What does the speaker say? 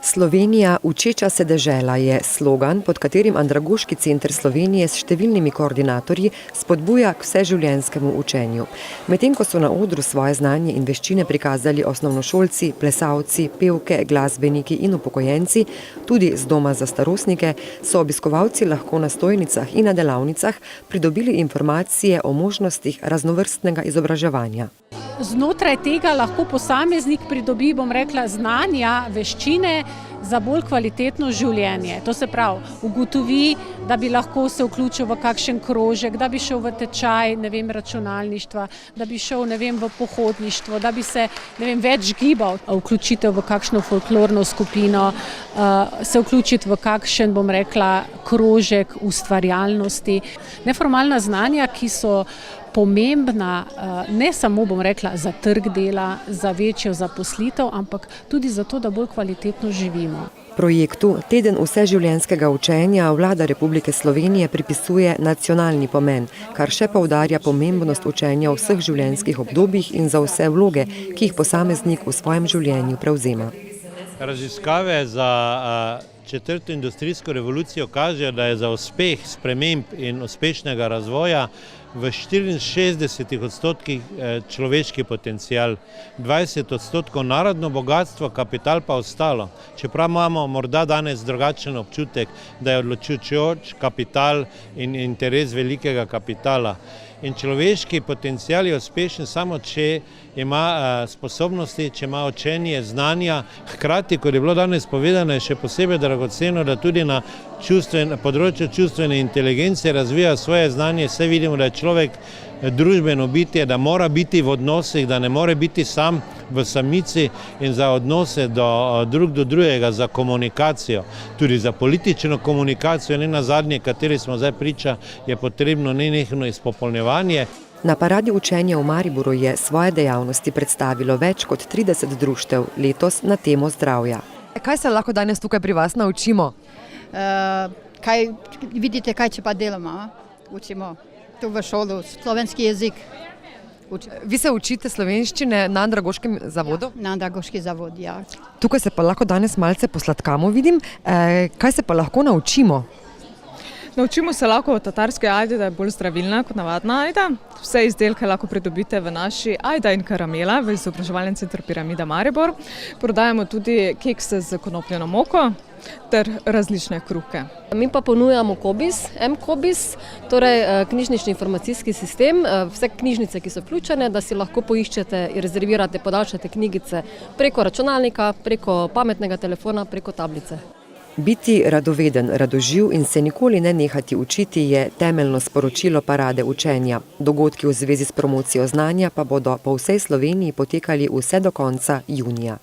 Slovenija učeča se dežela je slogan, pod katerim Andragoški center Slovenije s številnimi koordinatorji spodbuja k vseživljenjskemu učenju. Medtem ko so na odru svoje znanje in veščine prikazali osnovnošolci, plesalci, pevke, glasbeniki in upokojenci, tudi z doma za starostnike, so obiskovalci lahko na stojnicah in na delavnicah pridobili informacije o možnostih raznovrstnega izobraževanja. Znotraj tega lahko posameznik pridobi, znanja, veščine za bolj kvalitetno življenje. To se pravi, ugotovi, da bi lahko se vključil v kakšen krožek, da bi šel v tečaj, računalništva, da bi šel, v pohodništvo, da bi se, več gibal, vključitev v kakšno folklorno skupino, se vključiti v kakšen, krožek ustvarjalnosti. Neformalna znanja, ki so pomembna ne samo, za trg dela, za večjo zaposlitev, ampak tudi zato, da bolj kvalitetno živimo. Projektu Teden vseživljenjskega učenja vlada Republike Slovenije pripisuje nacionalni pomen, kar še poudarja pomembnost učenja v vseh življenjskih obdobjih in za vse vloge, ki jih posameznik v svojem življenju prevzema. Raziskave za četrto industrijsko revolucijo kažejo, da je za uspeh sprememb in uspešnega razvoja v 64% človeški potencial, 20% narodno bogatstvo, kapital pa ostalo. Čeprav imamo morda danes drugačen občutek, da je odločujoč kapital in interes velikega kapitala. In človeški potencial je uspešen samo, če ima sposobnosti, če ima učenje, znanja. Hkrati, kot je bilo danes povedano, je še posebej dragoceno, da tudi na področju čustvene inteligence razvija svoje znanje. Vse vidimo, da je človek družbeno bitje, da mora biti v odnosih, da ne more biti sam v samici in za odnose drug do drugega, za komunikacijo, tudi za politično komunikacijo, ne nazadnje, kateri smo zdaj priča, je potrebno nenehno izpopolnjevanje. Na paradi učenja v Mariboru je svoje dejavnosti predstavilo več kot 30 društev, letos na temo zdravja. Kaj se lahko danes tukaj pri vas naučimo? Vidite, kaj če pa delamo, učimo tu v šolo, slovenski jezik. Vi se učite slovenščine na Andragoškem zavodu? Na Andragoški zavod, ja. Tukaj se pa lahko danes malce posladkamo, vidim. Kaj se pa lahko naučimo? Naučimo se lahko o tatarske ajde, da je bolj zdravilna kot navadna ajda. Vse izdelke lahko pridobite v naši Ajda in karamela v izobraževalnem centru Piramida Maribor. Prodajamo tudi kekse z konopljeno moko ter različne kruhke. Mi pa ponujamo KOBIS, M-KOBIS, torej knjižnični informacijski sistem, vse knjižnice, ki so vključene, da si lahko poiščete in rezervirate, podaljšate knjigice preko računalnika, preko pametnega telefona, preko tablice. Biti radoveden, radoživ in se nikoli ne nehati učiti je temeljno sporočilo parade učenja. Dogodki v zvezi s promocijo znanja pa bodo po vsej Sloveniji potekali vse do konca junija.